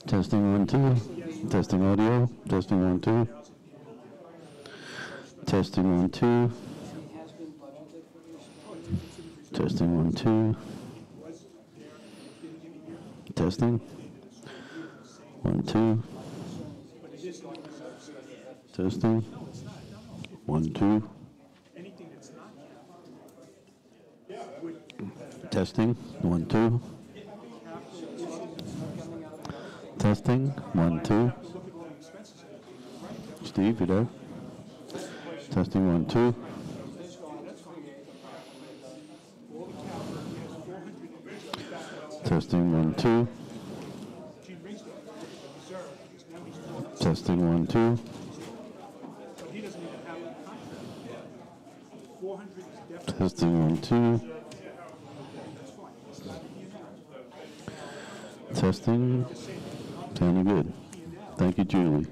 Testing 1 2. Testing audio. Testing 1 2. Testing 1 2. Testing 1 2. Testing 1 2. Testing 1 2. Testing 1 2. Testing 1 2. Steve, you there? Testing 1 2. Testing 1 2. Testing 1 2. Testing 1 2. Testing. Sounding good. Thank you, Julie.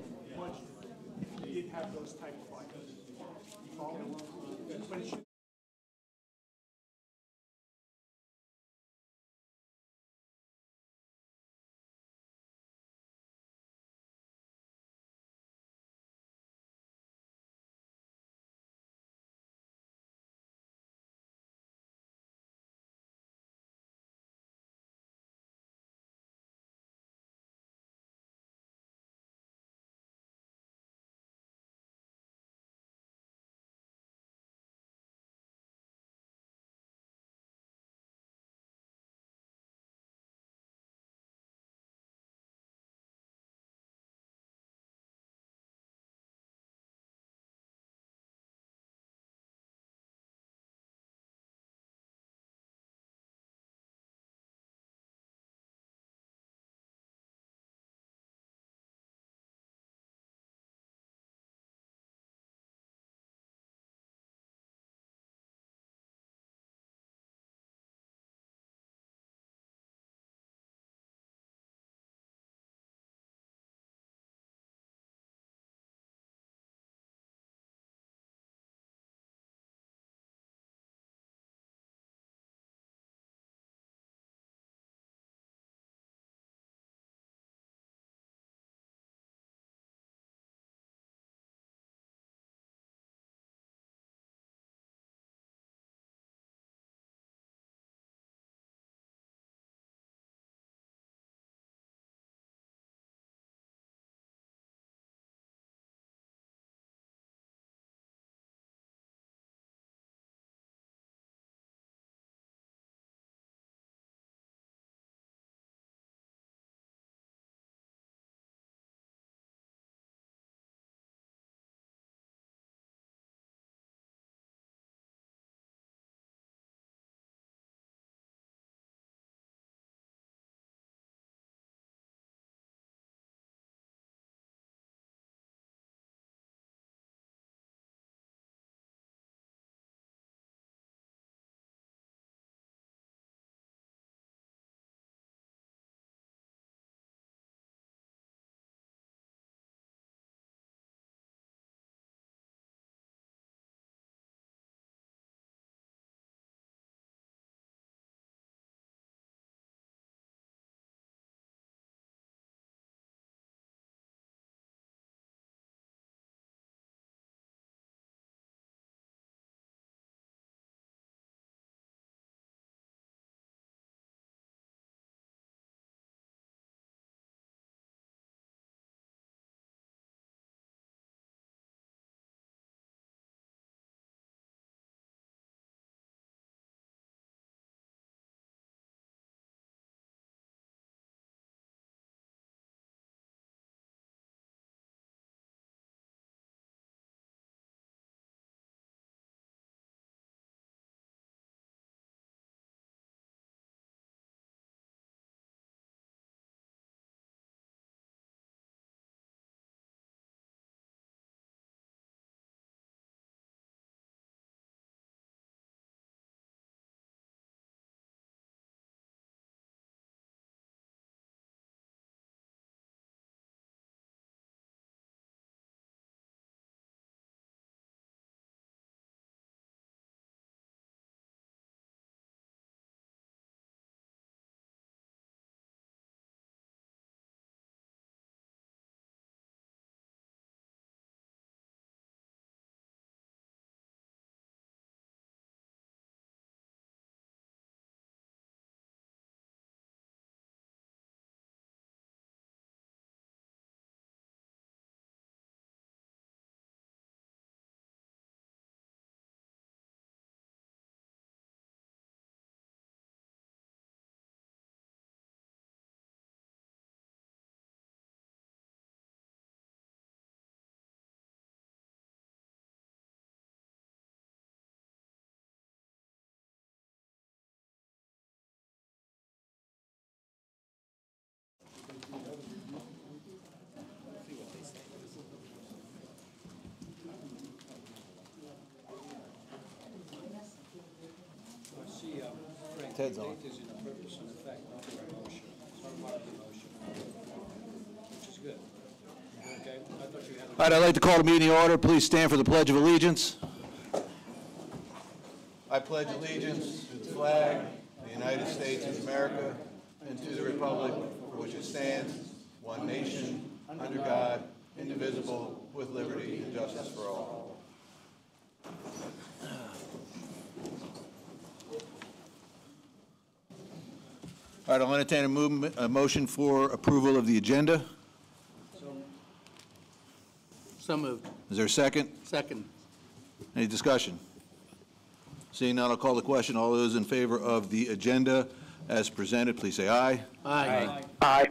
Ted's on. The date is in a purpose and effect, not in a motion. It's not part of the motion, which is good. Okay, I thought you had a... All right, I'd like to call the meeting to order. Please stand for the Pledge of Allegiance. I pledge allegiance to the flag of the United States of America and to the republic for which it stands, one nation, under God, indivisible, with liberty and justice for all. All right, I'll entertain a motion for approval of the agenda. So moved. Is there a second? Second. Any discussion? Seeing none, I'll call the question. All those in favor of the agenda as presented, please say aye. Aye. Aye.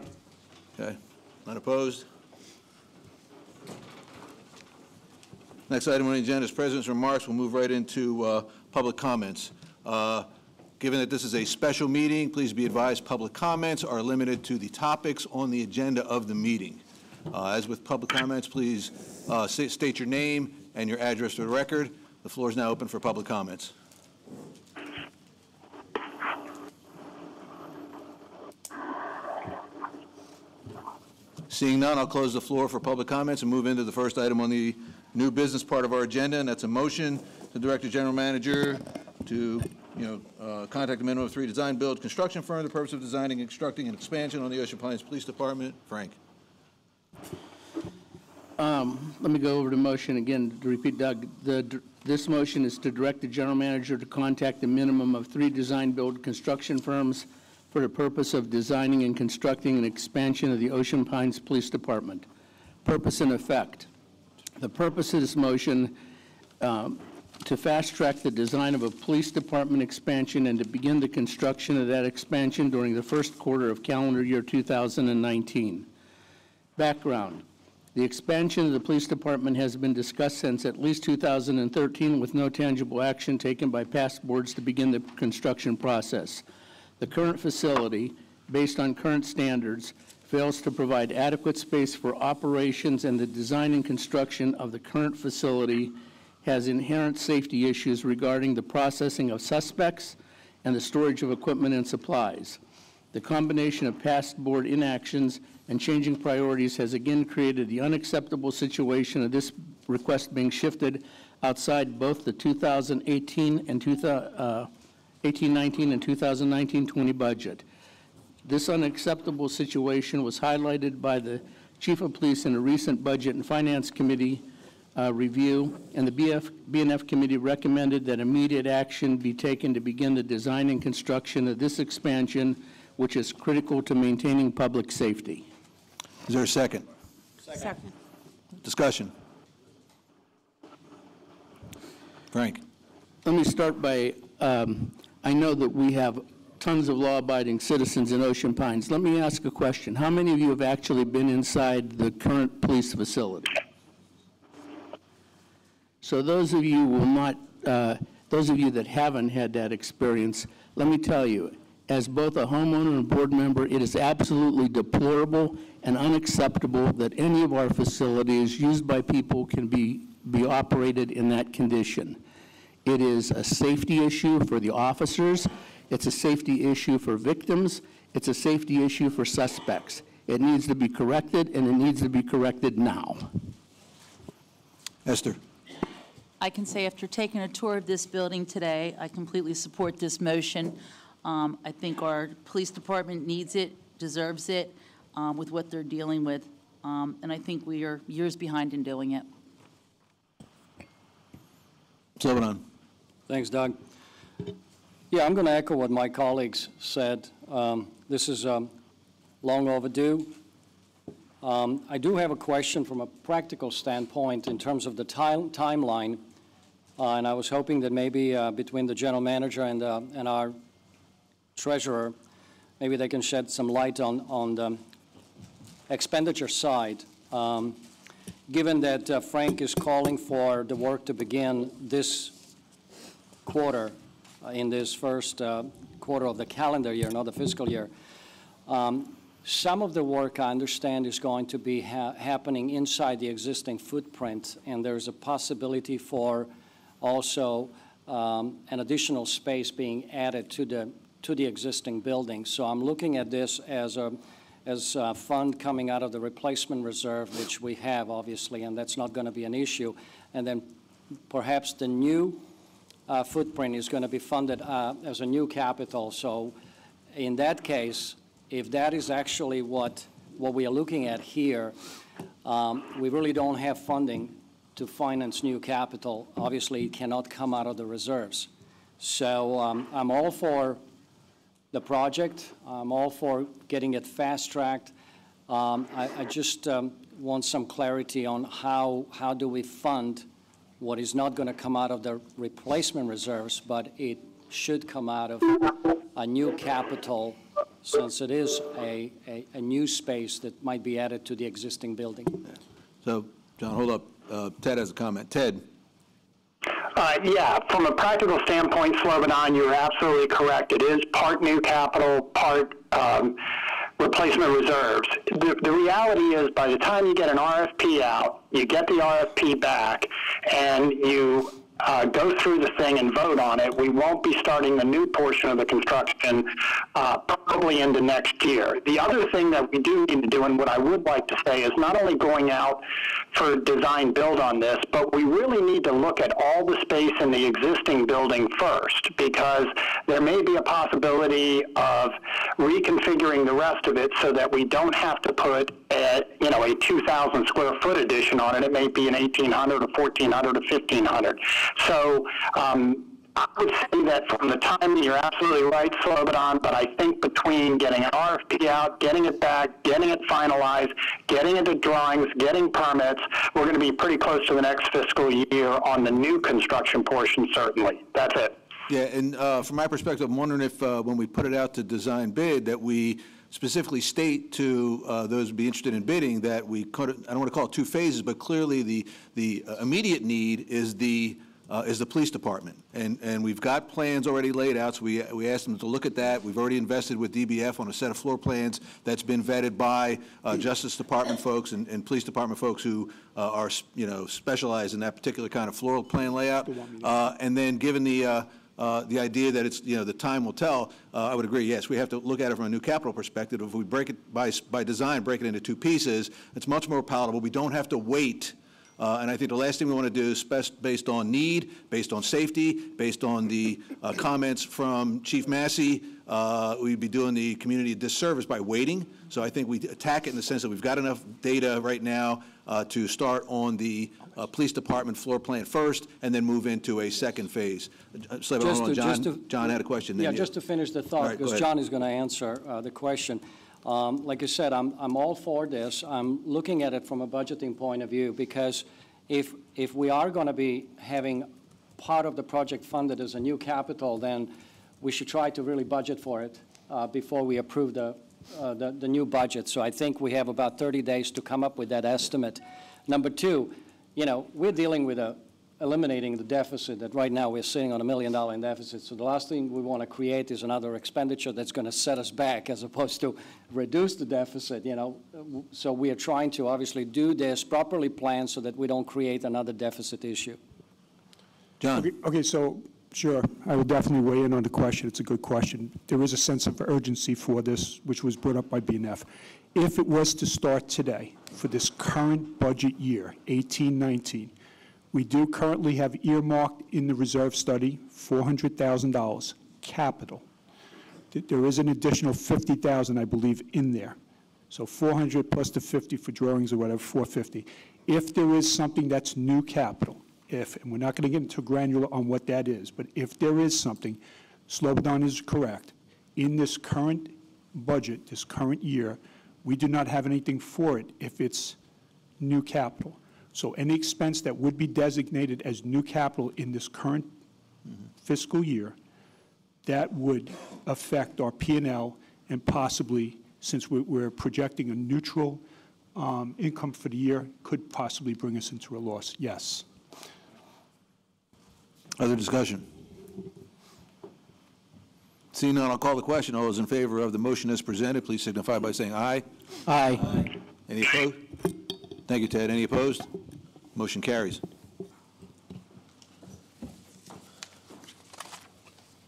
Okay. None opposed? Next item on the agenda is President's remarks. We'll move right into public comments. Given that this is a special meeting, please be advised public comments are limited to the topics on the agenda of the meeting. As with public comments, please state your name and your address for the record. The floor is now open for public comments. Seeing none, I'll close the floor for public comments and move into the first item on the new business part of our agenda, and that's a motion to direct the general manager to contact a minimum of 3 design, build, construction firm for the purpose of designing and constructing an expansion on the Ocean Plains Police Department. Frank. Let me go over the motion again to repeat, Doug. This motion is to direct the general manager to contact a minimum of 3 design, build, construction firms for the purpose of designing and constructing an expansion of the Ocean Pines Police Department. Purpose and effect. The purpose of this motion to fast-track the design of a police department expansion and to begin the construction of that expansion during the first quarter of calendar year 2019. Background. The expansion of the police department has been discussed since at least 2013 with no tangible action taken by past boards to begin the construction process. The current facility, based on current standards, fails to provide adequate space for operations, and the design and construction of the current facility has inherent safety issues regarding the processing of suspects and the storage of equipment and supplies. The combination of past board inactions and changing priorities has again created the unacceptable situation of this request being shifted outside both the 2018 and 18-19 and 2019-20 budget. This unacceptable situation was highlighted by the Chief of Police in a recent Budget and Finance Committee review, and the BNF Committee recommended that immediate action be taken to begin the design and construction of this expansion, which is critical to maintaining public safety. Is there a second? Second. Discussion. Frank. Let me start by, I know that we have tons of law-abiding citizens in Ocean Pines. Let me ask a question. How many of you have actually been inside the current police facility? So those of you will not, those of you that haven't had that experience, let me tell you, as both a homeowner and board member, it is absolutely deplorable and unacceptable that any of our facilities used by people can be operated in that condition. It is a safety issue for the officers. It's a safety issue for victims. It's a safety issue for suspects. It needs to be corrected, and it needs to be corrected now. Esther. I can say after taking a tour of this building today, I completely support this motion. I think our police department needs it, deserves it, with what they're dealing with, and I think we are years behind in doing it. Slobodan. Thanks, Doug. Yeah, I'm going to echo what my colleagues said. This is long overdue. I do have a question from a practical standpoint in terms of the timeline, and I was hoping that maybe between the general manager and our treasurer, maybe they can shed some light on the expenditure side. Given that Frank is calling for the work to begin this quarter, in this first quarter of the calendar year, not the fiscal year, some of the work, I understand, is going to be happening inside the existing footprint, and there's a possibility for also an additional space being added to to the existing building. So I'm looking at this as a fund coming out of the replacement reserve, which we have, obviously, and that's not going to be an issue. And then perhaps the new footprint is going to be funded as a new capital. So in that case, if that is actually what we are looking at here, we really don't have funding to finance new capital. Obviously, it cannot come out of the reserves. So I'm all for the project. I'm all for getting it fast-tracked. I just want some clarity on how do we fund what is not going to come out of the replacement reserves, but it should come out of a new capital, since it is a new space that might be added to the existing building. So, John, hold up. Ted has a comment. Ted? Yeah, from a practical standpoint, Slobodan, you're absolutely correct. It is part new capital, part replacement reserves. The reality is, by the time you get an RFP out, you get the RFP back, and you go through the thing and vote on it, we won't be starting the new portion of the construction probably into next year. The other thing that we do need to do, and what I would like to say, is not only going out for design build on this, but we really need to look at all the space in the existing building first, because there may be a possibility of reconfiguring the rest of it so that we don't have to put a 2,000 square foot addition on it. It may be an 1,800 or 1,400 or 1,500. So I would say that from the timing, you're absolutely right, Slobodan, but I think between getting an RFP out, getting it back, getting it finalized, getting into drawings, getting permits, we're going to be pretty close to the next fiscal year on the new construction portion, certainly. That's it. Yeah, and from my perspective, I'm wondering if when we put it out to design bid, that we specifically state to those who be interested in bidding that we could, I don't want to call it two phases, but clearly the immediate need is the police department. And we've got plans already laid out, so we asked them to look at that. We've already invested with DBF on a set of floor plans that's been vetted by Justice Department folks and Police Department folks who are, specialized in that particular kind of floor plan layout. And then given the idea that it's, the time will tell, I would agree, yes, we have to look at it from a new capital perspective. If we break it by design, break it into two pieces, it's much more palatable. We don't have to wait. And I think the last thing we want to do is, based on need, based on safety, based on the comments from Chief Massey, we'd be doing the community a disservice by waiting. So I think we attack it in the sense that we've got enough data right now to start on the police department floor plan first and then move into a second phase. John had a question. Yeah, just to finish the thought, because John is going to answer the question. Like I said, I'm all for this. I'm looking at it from a budgeting point of view, because if we are going to be having part of the project funded as a new capital, then we should try to really budget for it before we approve the new budget. So I think we have about 30 days to come up with that estimate. Number two, we're dealing with eliminating the deficit that right now we're sitting on $1 million in deficit. So the last thing we want to create is another expenditure that's going to set us back, as opposed to reduce the deficit, So we are trying to obviously do this properly planned so that we don't create another deficit issue. John. Okay, so sure, I will definitely weigh in on the question. It's a good question. There is a sense of urgency for this, which was brought up by BNF. If it was to start today for this current budget year, 18-19, we do currently have earmarked in the reserve study $400,000 capital. There is an additional $50,000, I believe, in there. So 400 plus the 50 for drawings or whatever, 450. If there is something that's new capital, and we're not going to get into granular on what that is, but if there is something, Slobodan is correct. In this current budget, this current year, we do not have anything for it if it's new capital. So any expense that would be designated as new capital in this current fiscal year, that would affect our P&L and possibly, since we're projecting a neutral income for the year, could possibly bring us into a loss. Yes. Other discussion? Seeing none, I'll call the question. All those in favor of the motion as presented, please signify by saying aye. Aye. Any opposed? Thank you, Ted. Any opposed? Motion carries.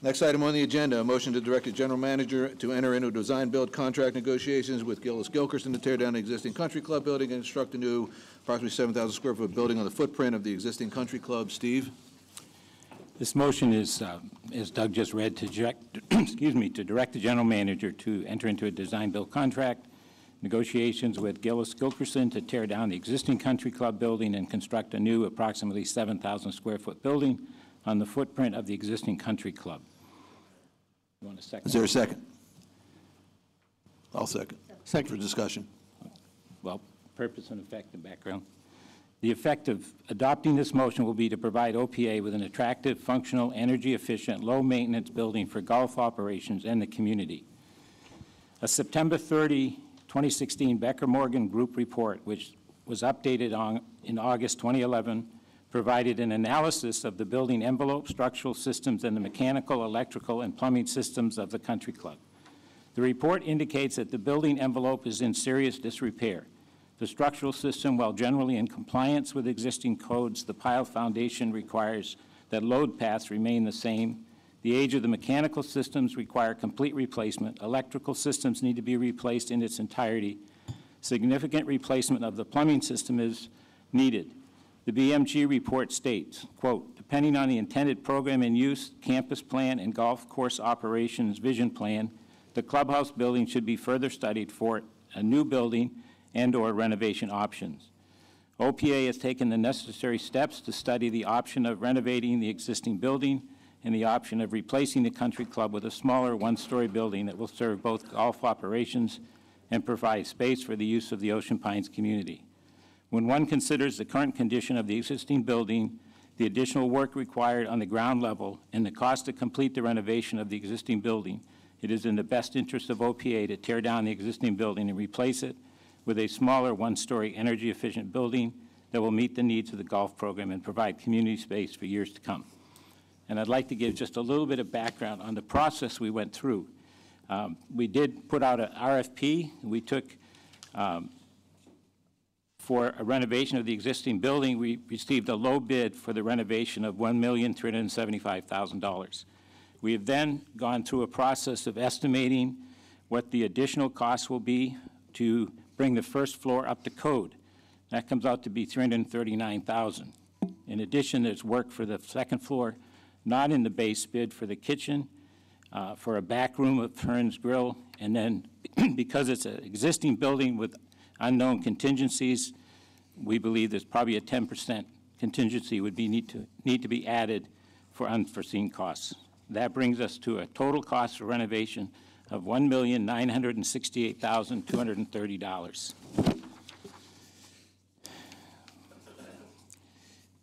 Next item on the agenda, a motion to direct the general manager to enter into design-build contract negotiations with Gillis Gilkerson to tear down the existing country club building and construct a new approximately 7,000 square foot building on the footprint of the existing country club. Steve? This motion is, as Doug just read, to direct, to direct the general manager to enter into a design-build contract negotiations with Gillis Gilkerson to tear down the existing country club building and construct a new approximately 7,000 square foot building on the footprint of the existing country club. You want a second? Is there a second? I'll second. Second. For discussion. Well, purpose and effect and background. The effect of adopting this motion will be to provide OPA with an attractive, functional, energy-efficient, low-maintenance building for golf operations and the community. A September 30, 2016 Becker Morgan Group report, which was updated in August 2011, provided an analysis of the building envelope, structural systems, and the mechanical, electrical, and plumbing systems of the country club. The report indicates that the building envelope is in serious disrepair. The structural system, while generally in compliance with existing codes, the pile foundation requires that load paths remain the same. The age of the mechanical systems require complete replacement. Electrical systems need to be replaced in its entirety. Significant replacement of the plumbing system is needed. The BMG report states, quote, depending on the intended program in use, campus plan, and golf course operations vision plan, the clubhouse building should be further studied for a new building and/or renovation options. OPA has taken the necessary steps to study the option of renovating the existing building and the option of replacing the country club with a smaller one-story building that will serve both golf operations and provide space for the use of the Ocean Pines community. When one considers the current condition of the existing building, the additional work required on the ground level, and the cost to complete the renovation of the existing building, it is in the best interest of OPA to tear down the existing building and replace it with a smaller one-story energy-efficient building that will meet the needs of the golf program and provide community space for years to come. And I'd like to give just a little bit of background on the process we went through. We did put out an RFP. We took, for a renovation of the existing building, we received a low bid for the renovation of $1,375,000. We have then gone through a process of estimating what the additional costs will be to bring the first floor up to code. That comes out to be $339,000. In addition, there's work for the second floor, not in the base bid, for the kitchen, for a back room of Hearn's Grill, and then because it's an existing building with unknown contingencies, we believe there's probably a 10% contingency would be need to be added for unforeseen costs. That brings us to a total cost for renovation of $1,968,230.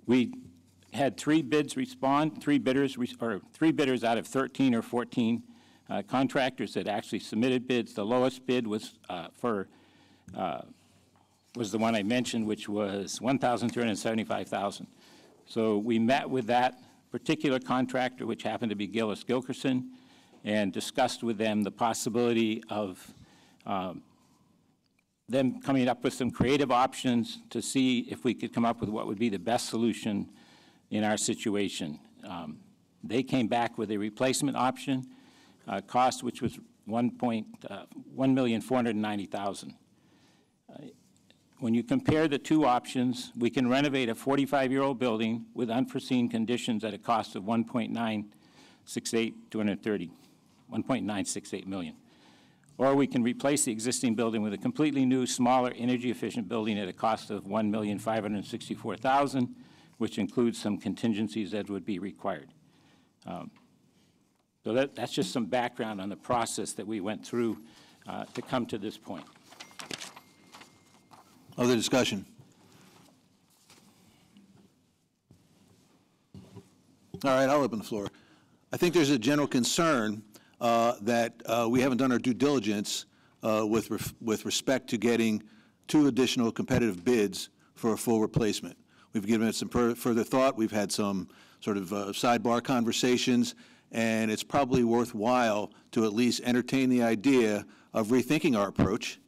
We had three bidders out of 13 or 14 contractors that actually submitted bids. The lowest bid was was the one I mentioned, which was $1,375,000. So we met with that particular contractor, which happened to be Gillis Gilkerson, and discussed with them the possibility of them coming up with some creative options to see if we could come up with what would be the best solution in our situation. They came back with a replacement option, cost which was $1,490,000. When you compare the two options, we can renovate a 45-year-old building with unforeseen conditions at a cost of $1.968 million. Or we can replace the existing building with a completely new, smaller, energy-efficient building at a cost of $1,564,000, which includes some contingencies that would be required. So that's just some background on the process that we went through to come to this point. Other discussion? All right, I'll open the floor. I think there's a general concern that we haven't done our due diligence with respect to getting 2 additional competitive bids for a full replacement. We've given it some further thought. We've had some sort of sidebar conversations, and it's probably worthwhile to at least entertain the idea of rethinking our approach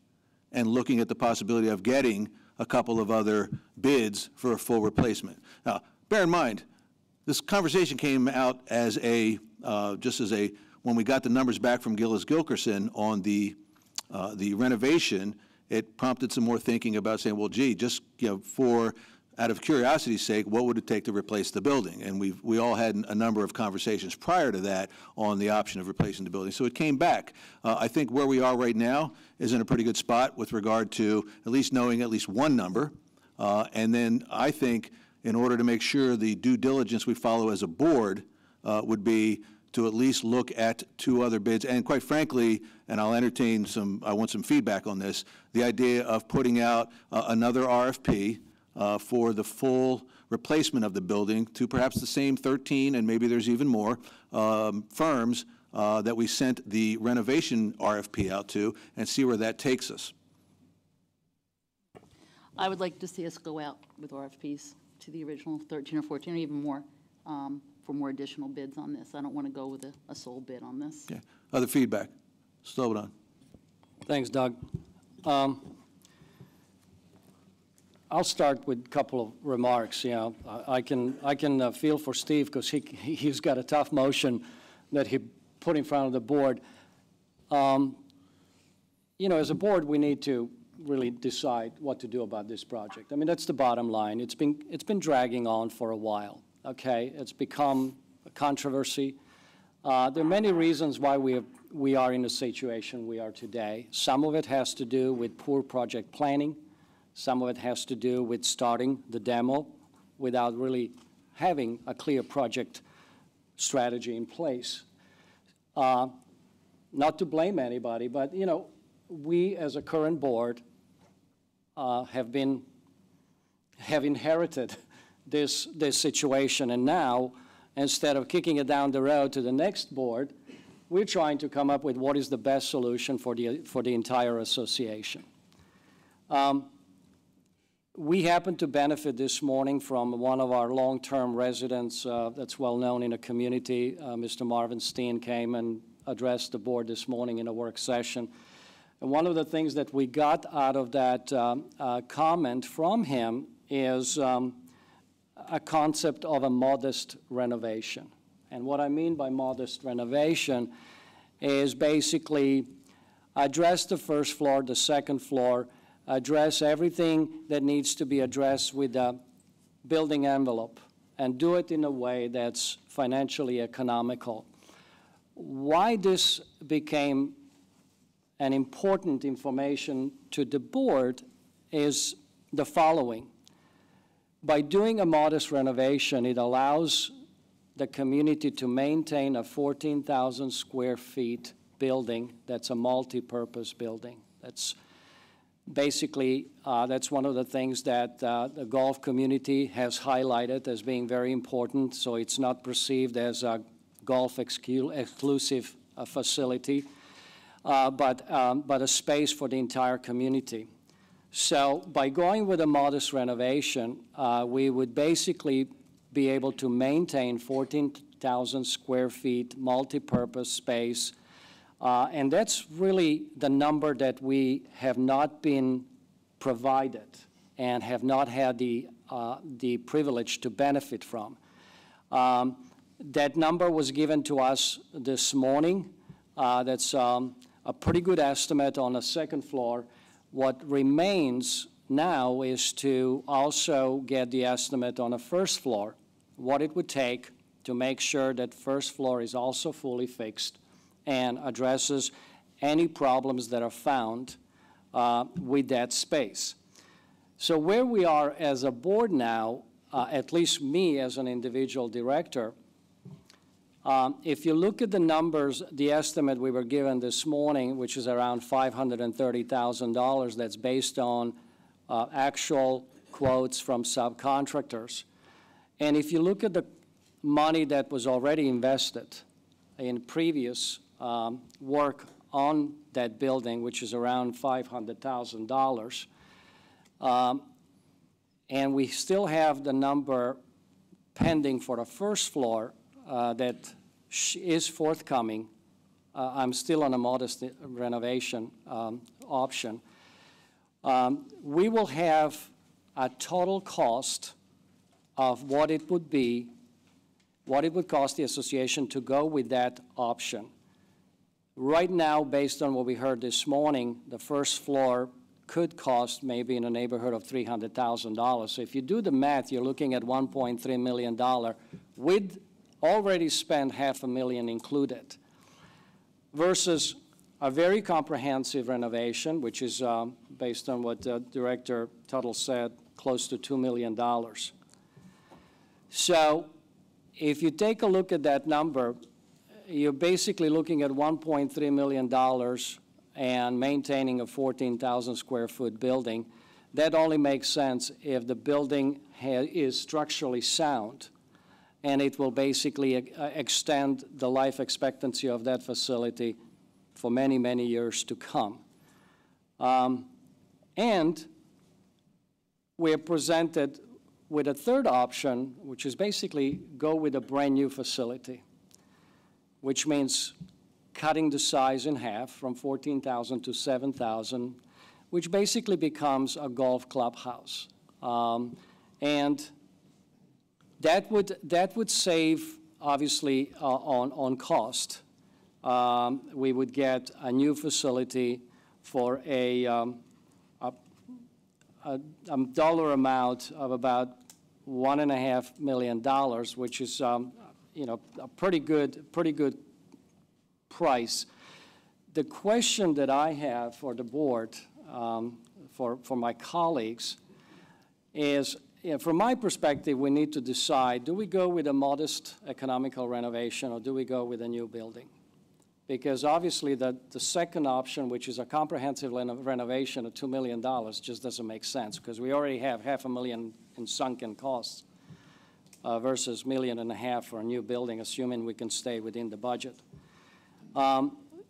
and looking at the possibility of getting a couple of other bids for a full replacement. Now, bear in mind, this conversation came out as a just as when we got the numbers back from Gillis Gilkerson on the renovation, it prompted some more thinking about saying, well, gee, just, out of curiosity's sake, what would it take to replace the building? And we all had a number of conversations prior to that on the option of replacing the building. So it came back. I think where we are right now is in a pretty good spot with regard to at least knowing at least one number. And then I think in order to make sure the due diligence we follow as a board would be to at least look at 2 other bids. And quite frankly, and I'll entertain I want some feedback on this, the idea of putting out another RFP for the full replacement of the building to perhaps the same 13, and maybe there's even more, firms that we sent the renovation RFP out to, and see where that takes us. I would like to see us go out with RFPs to the original 13 or 14 or even more for more additional bids on this. I don't want to go with a sole bid on this. Yeah. Other feedback? Slobodan. Thanks, Doug. I'll start with a couple of remarks. I can feel for Steve because he's got a tough motion that he put in front of the board. As a board, we need to really decide what to do about this project. I mean, that's the bottom line. It's been dragging on for a while. Okay, it's become a controversy. There are many reasons why we are in the situation we are today. Some of it has to do with poor project planning. Some of it has to do with starting the demo without really having a clear project strategy in place. Not to blame anybody, but we as a current board have inherited this situation, and now instead of kicking it down the road to the next board, we're trying to come up with what is the best solution for the entire association. We happen to benefit this morning from one of our long-term residents that's well known in the community. Mr. Marvin Steen came and addressed the board this morning in a work session. And one of the things that we got out of that comment from him is a concept of a modest renovation. And what I mean by modest renovation is basically address the first floor, the second floor, address everything that needs to be addressed with a building envelope, and do it in a way that's financially economical. Why this became an important information to the board is the following. By doing a modest renovation, it allows the community to maintain a 14,000 square feet building that's a multi-purpose building. That's basically, that's one of the things that the golf community has highlighted as being very important, so it's not perceived as a golf exclusive facility, but a space for the entire community. So by going with a modest renovation, we would basically be able to maintain 14,000 square feet multi-purpose space, and that's really the number that we have not been provided and have not had the privilege to benefit from. That number was given to us this morning. That's a pretty good estimate on the second floor. What remains now is to also get the estimate on the first floor, what it would take to make sure that first floor is also fully fixed and addresses any problems that are found with that space. So where we are as a board now, at least me as an individual director, if you look at the numbers, the estimate we were given this morning, which is around $530,000, that's based on actual quotes from subcontractors. And if you look at the money that was already invested in previous work on that building, which is around $500,000, and we still have the number pending for the first floor that is forthcoming. I'm still on a modest renovation option. We will have a total cost of what it would be what it would cost the association to go with that option. Right now, based on what we heard this morning, the first floor could cost maybe in the neighborhood of $300,000. So if you do the math, you're looking at $1.3 million with already spent $500,000 included, versus a very comprehensive renovation, which is, based on what Director Tuttle said, close to $2 million. So if you take a look at that number, you're basically looking at $1.3 million and maintaining a 14,000 square foot building. That only makes sense if the building is structurally sound, and it will basically extend the life expectancy of that facility for many, many years to come. And we're presented with a third option, which is basically go with a brand new facility, which means cutting the size in half from 14,000 to 7,000, which basically becomes a golf clubhouse. And that would save, obviously, on cost. We would get a new facility for a dollar amount of about $1.5 million, which is you know, a pretty good price. The question that I have for the board, for my colleagues, is, you know, from my perspective, we need to decide, do we go with a modest economical renovation or do we go with a new building? Because obviously the second option, which is a comprehensive renovation of $2 million, just doesn't make sense, because we already have $500,000 in sunken costs versus $1.5 million for a new building, assuming we can stay within the budget.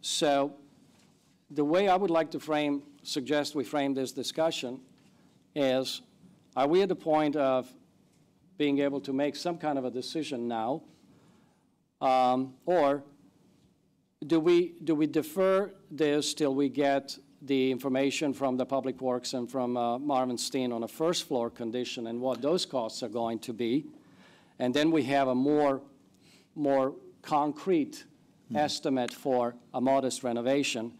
So the way I would like to suggest we frame this discussion is, are we at the point of being able to make some kind of a decision now, or do we defer this till we get the information from the Public Works and from Marvin Steen on a first floor condition and what those costs are going to be, and then we have a more concrete estimate for a modest renovation?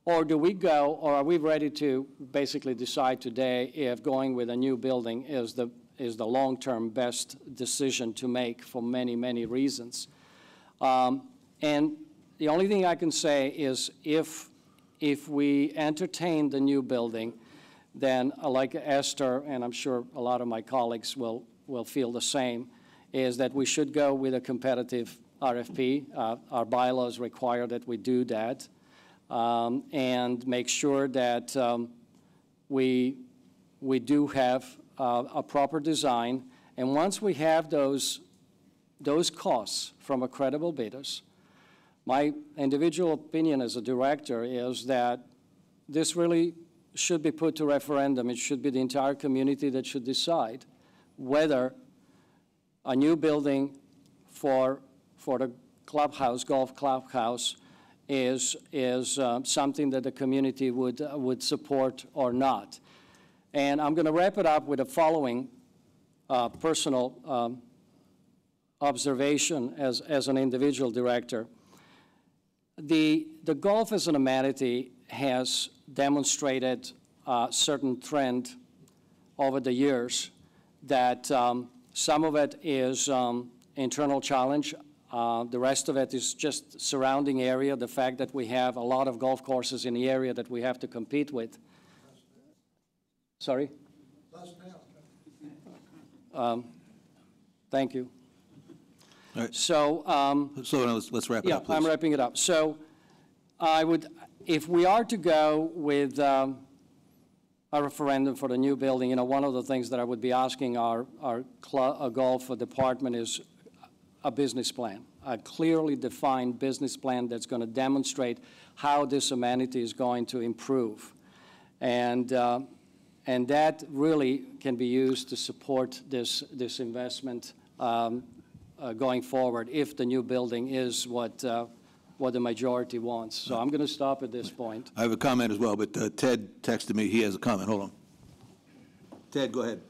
Or do we go, or are we ready to basically decide today if going with a new building is the long-term best decision to make for many, many reasons? And the only thing I can say is if we entertain the new building, then like Esther, and I'm sure a lot of my colleagues will feel the same, is that we should go with a competitive RFP. Our bylaws require that we do that, and make sure that we do have a proper design. And once we have those costs from a credible bidders, my individual opinion as a director is that this really should be put to referendum. It should be the entire community that should decide whether a new building for the clubhouse, golf clubhouse, is something that the community would support or not. And I'm going to wrap it up with the following personal observation as an individual director. The golf as an amenity has demonstrated a certain trend over the years that some of it is internal challenge. The rest of it is just surrounding area, the fact that we have a lot of golf courses in the area that we have to compete with. Sorry? Thank you. All right. So, now let's wrap it up, please. I'm wrapping it up. So I would, if we are to go with a referendum for the new building, you know, one of the things that I would be asking our golf department is a business plan, a clearly defined business plan that's going to demonstrate how this amenity is going to improve. And that really can be used to support this investment going forward if the new building is what the majority wants. So I'm going to stop at this point. I have a comment as well, but Ted texted me. He has a comment. Hold on. Ted, go ahead.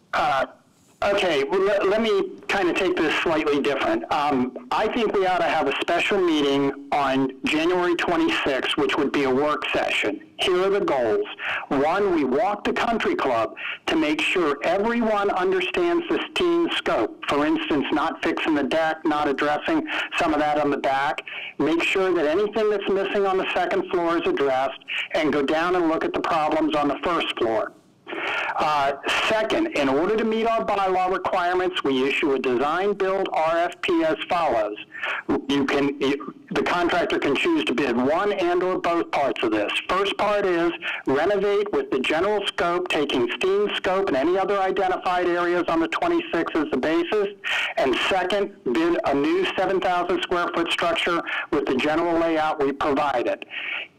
Okay, well, let me kind of take this slightly different. I think we ought to have a special meeting on January 26th, which would be a work session. Here are the goals. One, we walk the country club to make sure everyone understands the STEAM scope. For instance, not fixing the deck, not addressing some of that on the back. Make sure that anything that's missing on the second floor is addressed, and go down and look at the problems on the first floor. Second, in order to meet our bylaw requirements, we issue a design-build RFP as follows. The contractor can choose to bid one and or both parts of this. First part is renovate with the general scope, taking STEAM scope and any other identified areas on the 26 as the basis. And second, bid a new 7,000 square foot structure with the general layout we provided.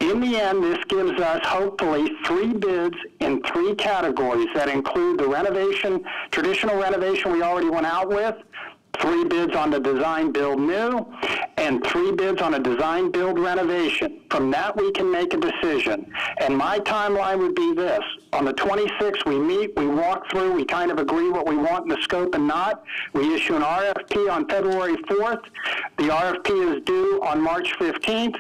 In the end, this gives us hopefully 3 bids in 3 categories that include the renovation, traditional renovation we already went out with, 3 bids on the design build new, and 3 bids on a design build renovation. From that, we can make a decision. And my timeline would be this. On the 26th, we meet, we walk through, we kind of agree what we want in the scope and not. We issue an RFP on February 4th. The RFP is due on March 15th.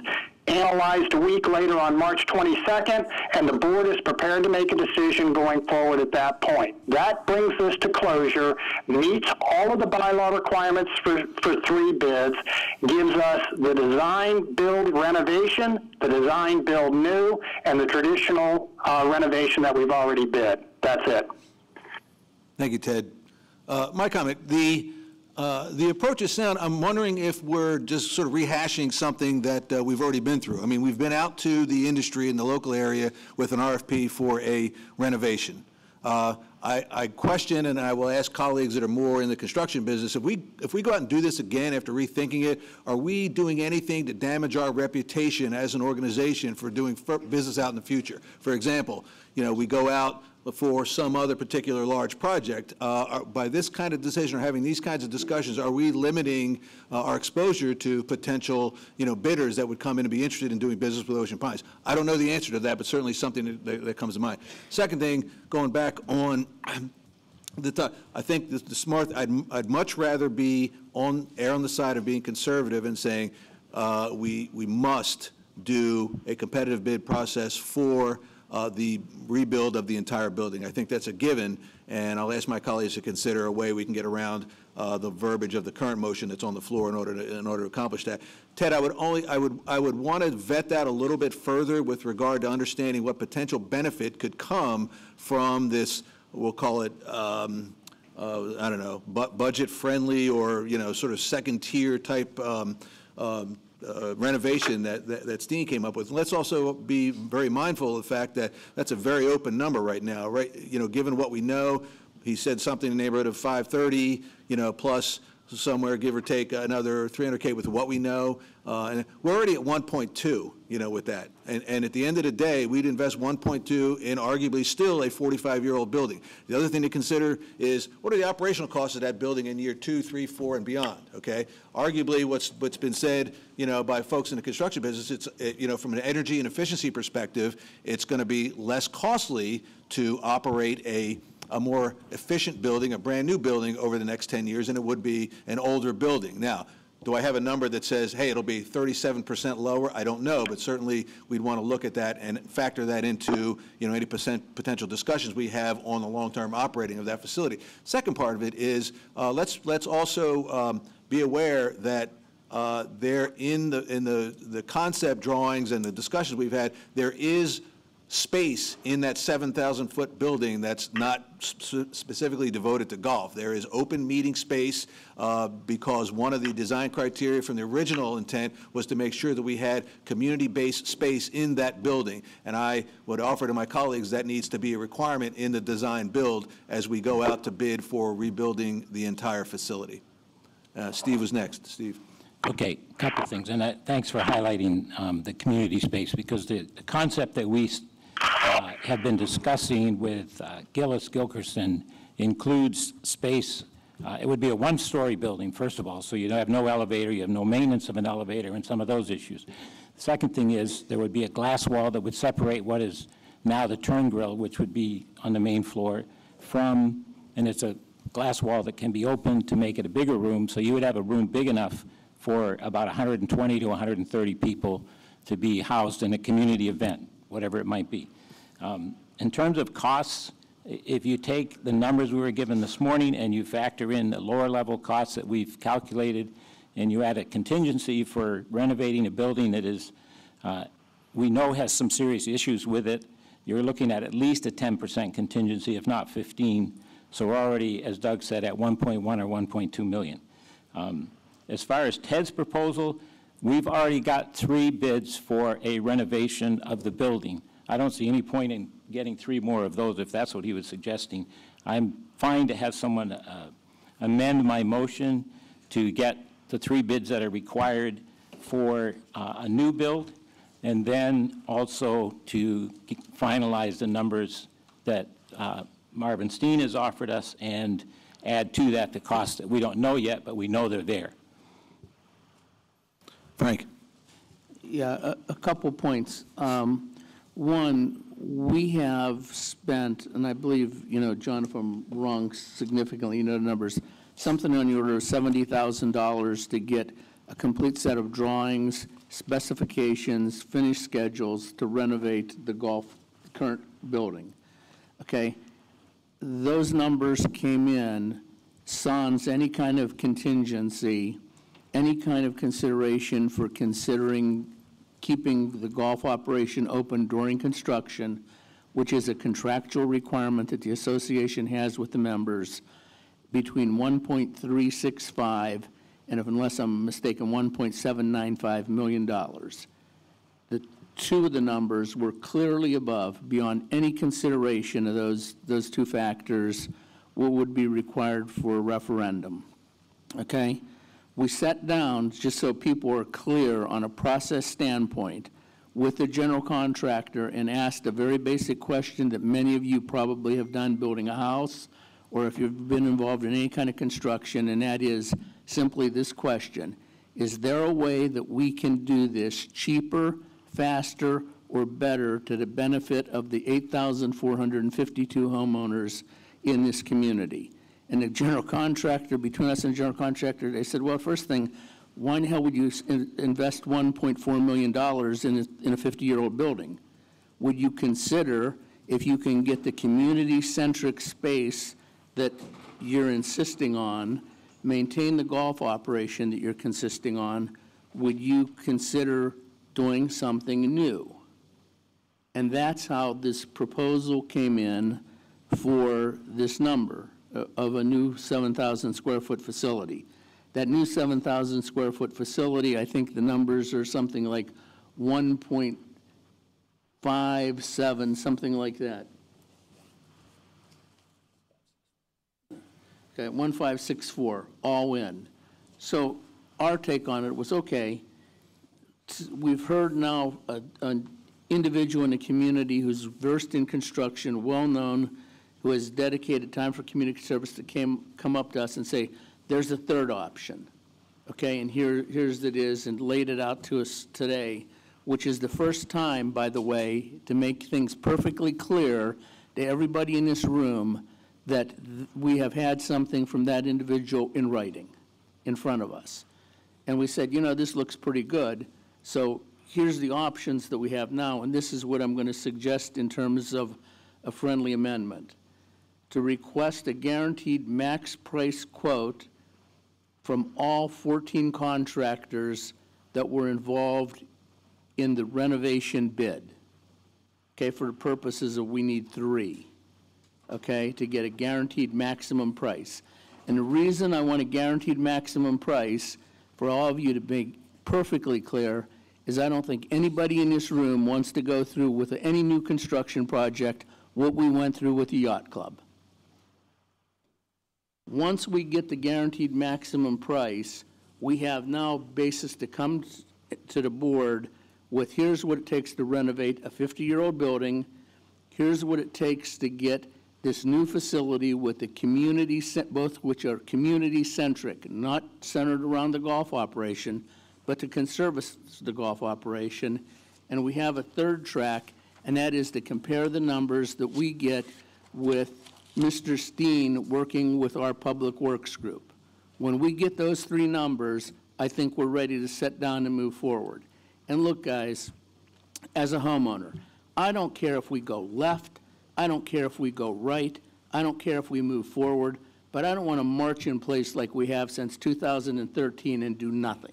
Analyzed a week later on March 22nd, and the board is prepared to make a decision going forward at that point. That brings this to closure, meets all of the bylaw requirements for 3 bids, gives us the design build renovation, the design build new, and the traditional renovation that we've already bid. That's it. Thank you, Ted. My comment, the approach is sound. I'm wondering if we're just sort of rehashing something that we've already been through. I mean, we've been out to the industry in the local area with an RFP for a renovation. I question, and I will ask colleagues that are more in the construction business, if we go out and do this again after rethinking it, are we doing anything to damage our reputation as an organization for doing business out in the future? For example, you know, we go out for some other particular large project. By this kind of decision or having these kinds of discussions, are we limiting our exposure to potential, you know, bidders that would come in and be interested in doing business with Ocean Pines? I don't know the answer to that, but certainly something that comes to mind. Second thing, going back on I think the smart, I'd much rather be err on the side of being conservative and saying we must do a competitive bid process for the rebuild of the entire building. I think that's a given, and I'll ask my colleagues to consider a way we can get around the verbiage of the current motion that's on the floor in order to accomplish that. Ted, I would want to vet that a little bit further with regard to understanding what potential benefit could come from this, we'll call it, I don't know, budget-friendly or, you know, sort of second-tier type renovation that Steen came up with. And let's also be very mindful of the fact that that's a very open number right now, right? You know, given what we know, he said something in the neighborhood of 530, you know, plus somewhere, give or take, another 300K with what we know. And we're already at 1.2, you know, with that. And at the end of the day, we'd invest 1.2 in arguably still a 45-year-old building. The other thing to consider is what are the operational costs of that building in year 2, 3, 4, and beyond, okay? Arguably, what's been said, you know, by folks in the construction business, it's, you know, from an energy and efficiency perspective, it's going to be less costly to operate a more efficient building, a brand new building over the next 10 years than it would be an older building. Now, do I have a number that says, hey, it'll be 37% lower? I don't know, but certainly we'd want to look at that and factor that into, you know, any potential discussions we have on the long-term operating of that facility. Second part of it is let's also be aware that there in the concept drawings and the discussions we've had, there is space in that 7,000-foot building that's not specifically devoted to golf. There is open meeting space because one of the design criteria from the original intent was to make sure that we had community-based space in that building. And I would offer to my colleagues that needs to be a requirement in the design build as we go out to bid for rebuilding the entire facility. Steve was next. Steve. Okay, a couple of things, and thanks for highlighting the community space, because the concept that we have been discussing with Gillis Gilkerson includes space. It would be a one-story building, first of all, so you have no elevator, you have no maintenance of an elevator, and some of those issues. The second thing is there would be a glass wall that would separate what is now the turn grill, which would be on the main floor, from, and it's a glass wall that can be opened to make it a bigger room, so you would have a room big enough for about 120 to 130 people to be housed in a community event, whatever it might be. In terms of costs, if you take the numbers we were given this morning and you factor in the lower level costs that we've calculated, and you add a contingency for renovating a building that is, we know has some serious issues with it, you're looking at least a 10% contingency, if not 15. So we're already, as Doug said, at 1.1 or 1.2 million. As far as Ted's proposal, we've already got 3 bids for a renovation of the building. I don't see any point in getting 3 more of those if that's what he was suggesting. I'm fine to have someone amend my motion to get the 3 bids that are required for a new build, and then also to finalize the numbers that Marvin Steen has offered us and add to that the costs that we don't know yet, but we know they're there. Frank? Yeah, a couple points. One, we have spent, and I believe, John, if I'm wrong significantly, the numbers, something on the order of $70,000 to get a complete set of drawings, specifications, finished schedules to renovate the current building. Okay? Those numbers came in sans any kind of contingency, any kind of consideration for considering keeping the golf operation open during construction, which is a contractual requirement that the association has with the members, between 1.365 and, unless I'm mistaken, $1.795 million. The 2 of the numbers were clearly above, beyond any consideration of those 2 factors, what would be required for a referendum. Okay? We sat down, just so people are clear on a process standpoint, with the general contractor and asked a very basic question that many of you probably have done building a house, or if you've been involved in any kind of construction, and that is simply this question: is there a way that we can do this cheaper, faster, or better to the benefit of the 8,452 homeowners in this community? And the general contractor, between us and the general contractor, they said, well, first thing, why in the hell would you invest $1.4 million in a 50-year-old building? Would you consider, if you can get the community-centric space that you're insisting on, maintain the golf operation that you're insisting on, would you consider doing something new? And that's how this proposal came in for this number of a new 7,000 square foot facility. That new 7,000 square foot facility, I think the numbers are something like 1.57, something like that. Okay, 1.564, all in. So our take on it was, okay, we've heard now an individual in the community who's versed in construction, well-known, who has dedicated time for community service to come up to us and say, there's a third option, okay, and here's it is, and laid it out to us today, which is the first time, by the way, to make things perfectly clear to everybody in this room that we have had something from that individual in writing in front of us. And we said, this looks pretty good, so here's the options that we have now, and this is what I'm going to suggest in terms of a friendly amendment: to request a guaranteed max price quote from all 14 contractors that were involved in the renovation bid, okay, for the purposes of we need 3, okay, to get a guaranteed maximum price. And the reason I want a guaranteed maximum price, for all of you to be perfectly clear, is I don't think anybody in this room wants to go through with any new construction project what we went through with the yacht club. Once we get the guaranteed maximum price, we have now basis to come to the board with, here's what it takes to renovate a 50-year-old building, here's what it takes to get this new facility with the community, both which are community-centric, not centered around the golf operation, but to conserve the golf operation. And we have a third track, and that is to compare the numbers that we get with Mr. Steen working with our Public Works group. When we get those three numbers, I think we're ready to sit down and move forward. And look, guys, as a homeowner, I don't care if we go left, I don't care if we go right, I don't care if we move forward, but I don't want to march in place like we have since 2013 and do nothing.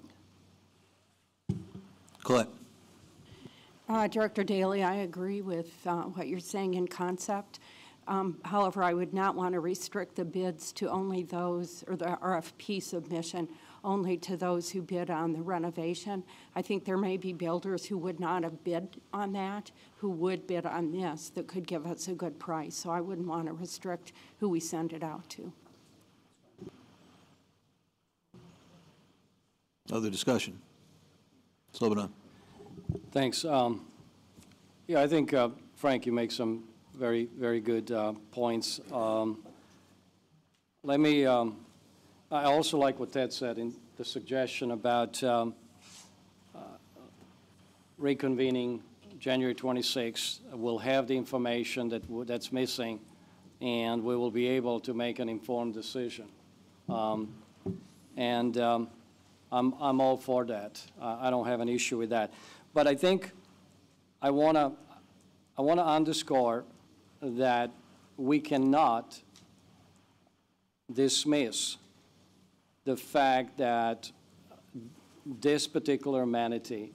Colette. Director Daley, I agree with what you're saying in concept. However, I would not want to restrict the bids to only those, or the RFP submission, only to those who bid on the renovation. I think there may be builders who would not have bid on that, who would bid on this, that could give us a good price. So I wouldn't want to restrict who we send it out to. Other discussion? Slobodan. Thanks. Yeah, I think, Frank, you make some very, very good points. Let me, I also like what Ted said in the suggestion about reconvening January 26th. We'll have the information that's missing, and we will be able to make an informed decision. I'm all for that. I don't have an issue with that. But I think I want to underscore that we cannot dismiss the fact that this particular amenity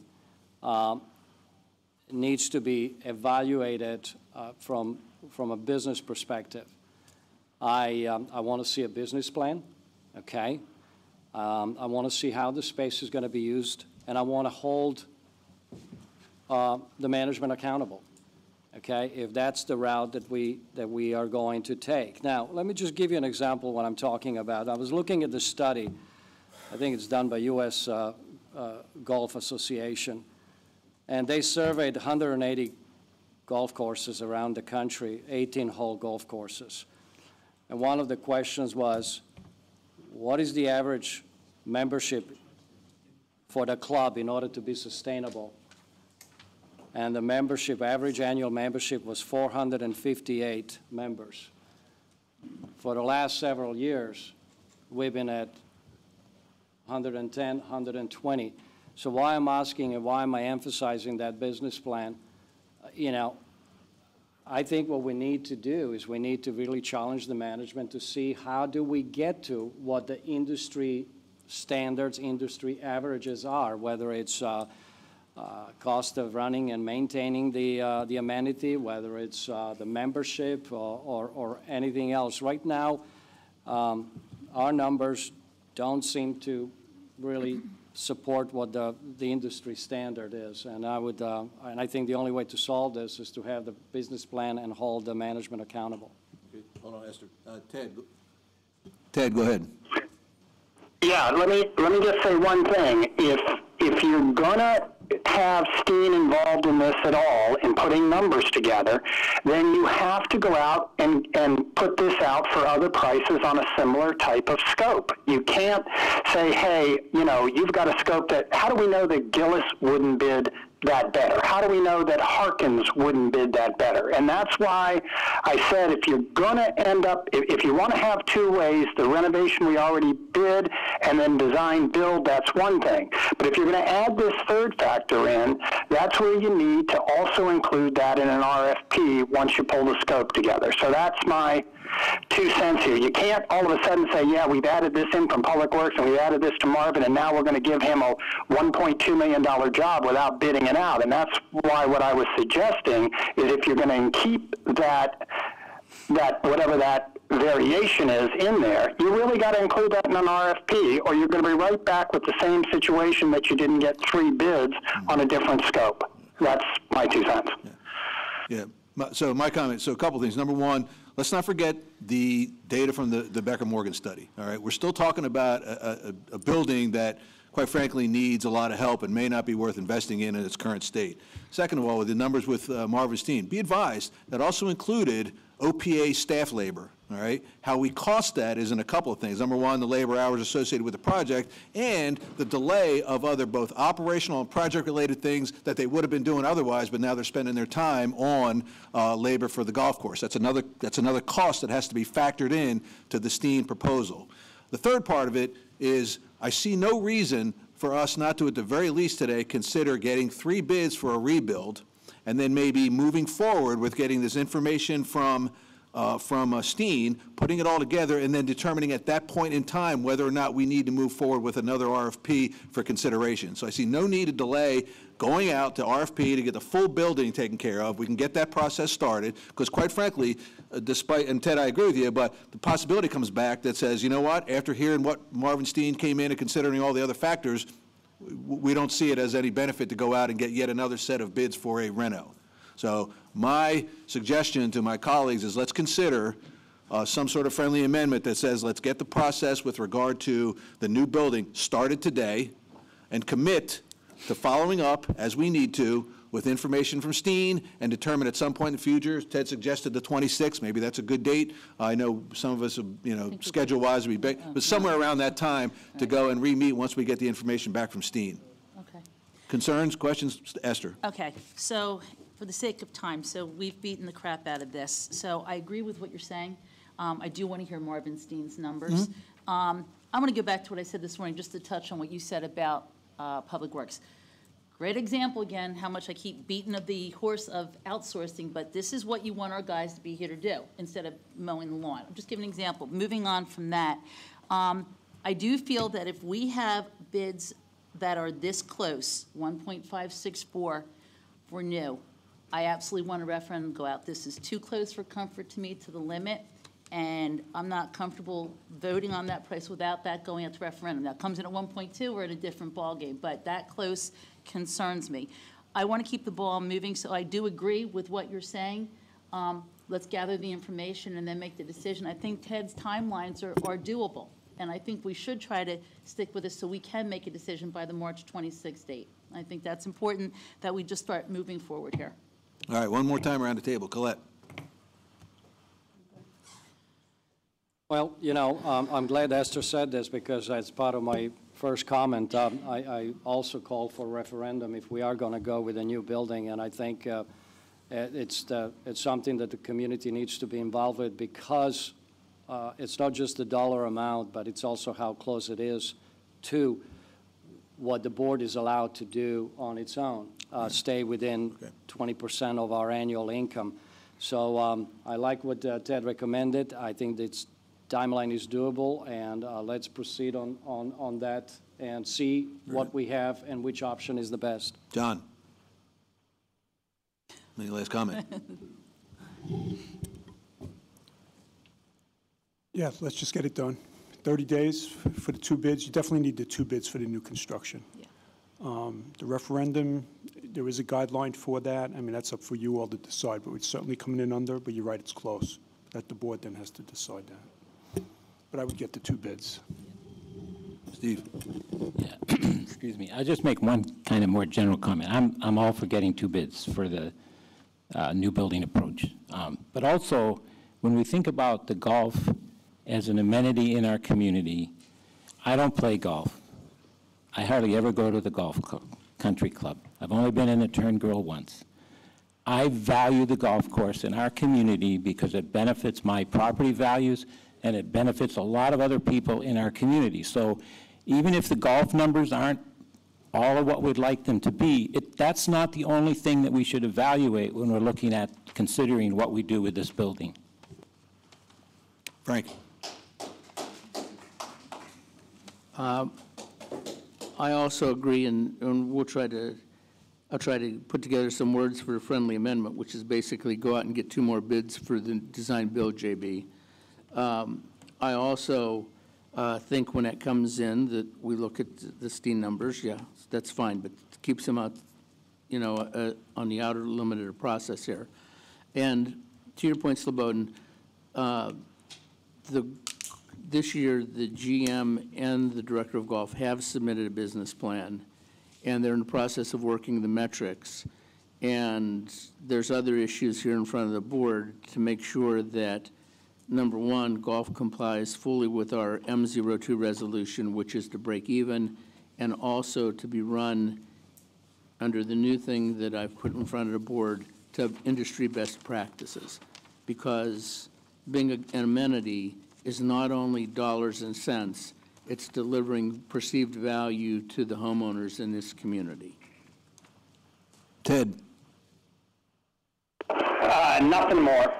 needs to be evaluated from a business perspective. I want to see a business plan, okay? I want to see how the space is going to be used, and I want to hold the management accountable, okay, if that's the route that we are going to take. Now, let me just give you an example of what I'm talking about. I was looking at the study. I think it's done by U.S. Golf Association, and they surveyed 180 golf courses around the country, 18-hole golf courses. And one of the questions was, what is the average membership for the club in order to be sustainable? And the membership, average annual membership, was 458 members. For the last several years, we've been at 110, 120. So why I'm asking and why am I emphasizing that business plan? You know, I think what we need to do is we need to really challenge the management to see how do we get to what the industry standards, industry averages are, whether it's cost of running and maintaining the amenity, whether it's the membership or anything else. Right now, our numbers don't seem to really support what the industry standard is, and I think the only way to solve this is to have the business plan and hold the management accountable. Okay. Hold on, Esther. Ted, go ahead. Yeah, let me just say one thing. If you're gonna have Steen involved in this at all, in putting numbers together, then you have to go out and put this out for other prices on a similar type of scope. You can't say, hey, you know, you've got a scope that, how do we know that Gillis wouldn't bid that better? How do we know that Harkins wouldn't bid that better? And that's why I said if you're going to end up, if you want to have two ways, the renovation we already bid and then design build, that's one thing. But if you're going to add this third factor in, that's where you need to also include that in an RFP once you pull the scope together. So that's my 2 cents here. You can't all of a sudden say, yeah, we've added this in from Public Works and we added this to Marvin and now we're going to give him a $1.2 million job without bidding it out. And that's why what I was suggesting is if you're going to keep that whatever that variation is in there, you really got to include that in an RFP or you're going to be right back with the same situation that you didn't get 3 bids on a different scope. That's my 2 cents. Yeah. So my comment, so a couple things. Number one, let's not forget the data from the Becker Morgan study, all right? We're still talking about a building that, quite frankly, needs a lot of help and may not be worth investing in its current state. Second of all, with the numbers with Marvin Steen, be advised that also included OPA staff labor, all right? How we cost that is in a couple of things. Number one, the labor hours associated with the project, and the delay of other both operational and project-related things that they would have been doing otherwise, but now they're spending their time on labor for the golf course. That's another cost that has to be factored in to the Steen proposal. The third part of it is I see no reason for us not to, at the very least today, consider getting 3 bids for a rebuild, and then maybe moving forward with getting this information from Steen, putting it all together, and then determining at that point in time whether or not we need to move forward with another RFP for consideration. So I see no need to delay going out to RFP to get the full building taken care of. We can get that process started, because quite frankly, despite, and Ted, I agree with you, but the possibility comes back that says, you know what, after hearing what Marvin Steen came in and considering all the other factors, we don't see it as any benefit to go out and get yet another set of bids for a reno. So my suggestion to my colleagues is let's consider some sort of friendly amendment that says let's get the process with regard to the new building started today and commit to following up as we need to with information from Steen and determine at some point in the future, Ted suggested the 26th, maybe that's a good date. I know some of us, schedule-wise, but somewhere around that time to go and re-meet once we get the information back from Steen. Okay. Concerns, questions? Esther? Okay, so for the sake of time, so we've beaten the crap out of this. So I agree with what you're saying. I do want to hear Marvin Steen's numbers. I'm going to go back to what I said this morning, just to touch on what you said about Public Works. Great example, again, how much I keep beating of the horse of outsourcing, but this is what you want our guys to be here to do instead of mowing the lawn. I'm just giving an example. Moving on from that, I do feel that if we have bids that are this close, 1.564 for new, I absolutely want a referendum to go out. This is too close for comfort to me, to the limit, and I'm not comfortable voting on that price without that going out to referendum. That comes in at 1.2, we're at a different ballgame, but that close concerns me. I want to keep the ball moving, so I do agree with what you're saying. Let's gather the information and then make the decision. I think Ted's timelines are doable, and I think we should try to stick with this so we can make a decision by the March 26th date. I think that's important that we just start moving forward here. All right, one more time around the table. Colette. Well, I'm glad Esther said this because as part of my first comment, I also call for a referendum if we are going to go with a new building, and I think it's something that the community needs to be involved with because it's not just the dollar amount, but it's also how close it is to what the board is allowed to do on its own, stay within 20% of our annual income. So I like what Ted recommended. I think its timeline is doable, and let's proceed on that and see what we have and which option is the best. John. Any last comment? Yeah, let's just get it done. 30 days for the 2 bids. You definitely need the 2 bids for the new construction. Yeah. The referendum, there is a guideline for that. I mean, that's up for you all to decide, but it's certainly coming in under, but you're right, it's close. That the board then has to decide that. But I would get the 2 bids. Steve. Yeah. Excuse me. I'll just make one kind of more general comment. I'm all for getting 2 bids for the new building approach. But also, when we think about the golf as an amenity in our community, I don't play golf. I hardly ever go to the country club. I've only been in a turn girl once. I value the golf course in our community because it benefits my property values and it benefits a lot of other people in our community. So even if the golf numbers aren't all of what we'd like them to be, that's not the only thing that we should evaluate when we're looking at considering what we do with this building. Frank. I also agree, and I'll try to put together some words for a friendly amendment, which is basically go out and get 2 more bids for the design build JB. I also think when it comes in that we look at the Steen numbers, yeah, that's fine, but keeps them out, on the outer limit of the process here. And to your point, Slobodin, this year, the GM and the Director of Golf have submitted a business plan, and they're in the process of working the metrics. And there's other issues here in front of the board to make sure that number one, golf complies fully with our M02 resolution, which is to break even, and also to be run under the new thing that I've put in front of the board to industry best practices. Because being an amenity is not only dollars and cents, it's delivering perceived value to the homeowners in this community. Ted? Nothing more.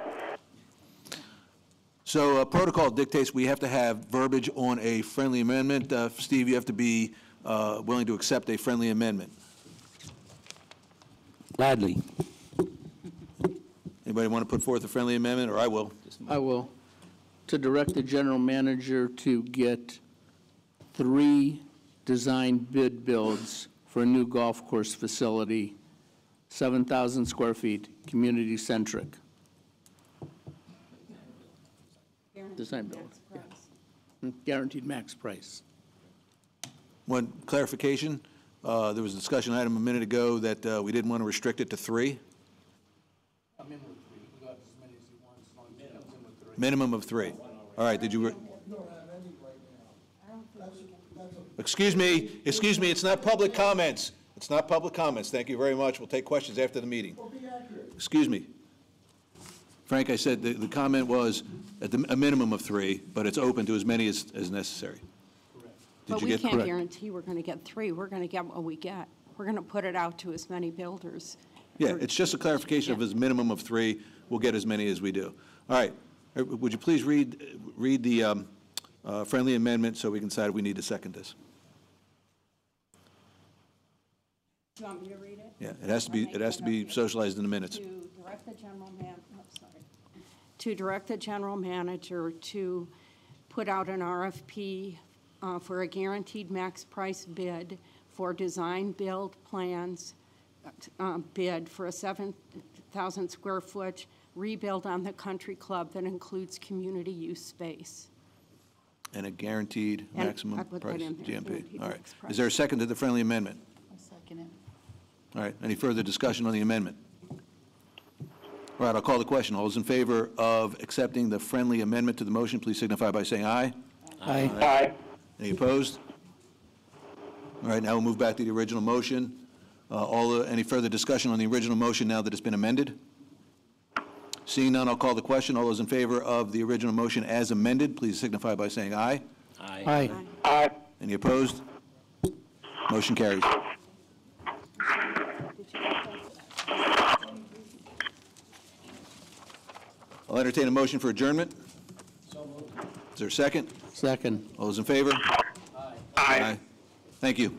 So protocol dictates we have to have verbiage on a friendly amendment. Steve, you have to be willing to accept a friendly amendment. Gladly. Anybody want to put forth a friendly amendment, or I will? I will. To direct the general manager to get 3 design bid builds for a new golf course facility, 7,000 square feet, community-centric. Design build, yeah. Guaranteed max price. One clarification, there was a discussion item a minute ago that we didn't want to restrict it to 3. Minimum of 3. All right, did you? Excuse me, it's not public comments. It's not public comments. Thank you very much. We'll take questions after the meeting. Excuse me. Frank, I said the comment was at a minimum of 3, but it's open to as many as necessary. But we can't guarantee we're going to get 3. We're going to get what we get. We're going to put it out to as many builders. Yeah, it's just a clarification of a minimum of 3. We'll get as many as we do. All right. Would you please read the friendly amendment so we can decide if we need to second this? Do you want me to read it? Yeah, it has to be socialized in the minutes. To direct the general manager to put out an RFP for a guaranteed max price bid for design build plans bid for a 7,000 square foot rebuild on the country club that includes community use space. And a guaranteed maximum I put that price, in there, GMP. guaranteed All right. max price. Is there a second to the friendly amendment? I'll second it. All right. Any further discussion on the amendment? All right, I'll call the question. All those in favor of accepting the friendly amendment to the motion, please signify by saying aye. Aye. Aye. Any opposed? All right, now we'll move back to the original motion. Any further discussion on the original motion now that it's been amended? Seeing none, I'll call the question. All those in favor of the original motion as amended, please signify by saying aye. Aye. Aye. Any opposed? Motion carries. I'll entertain a motion for adjournment. Is there a second? Second. All those in favor? Aye. Thank you.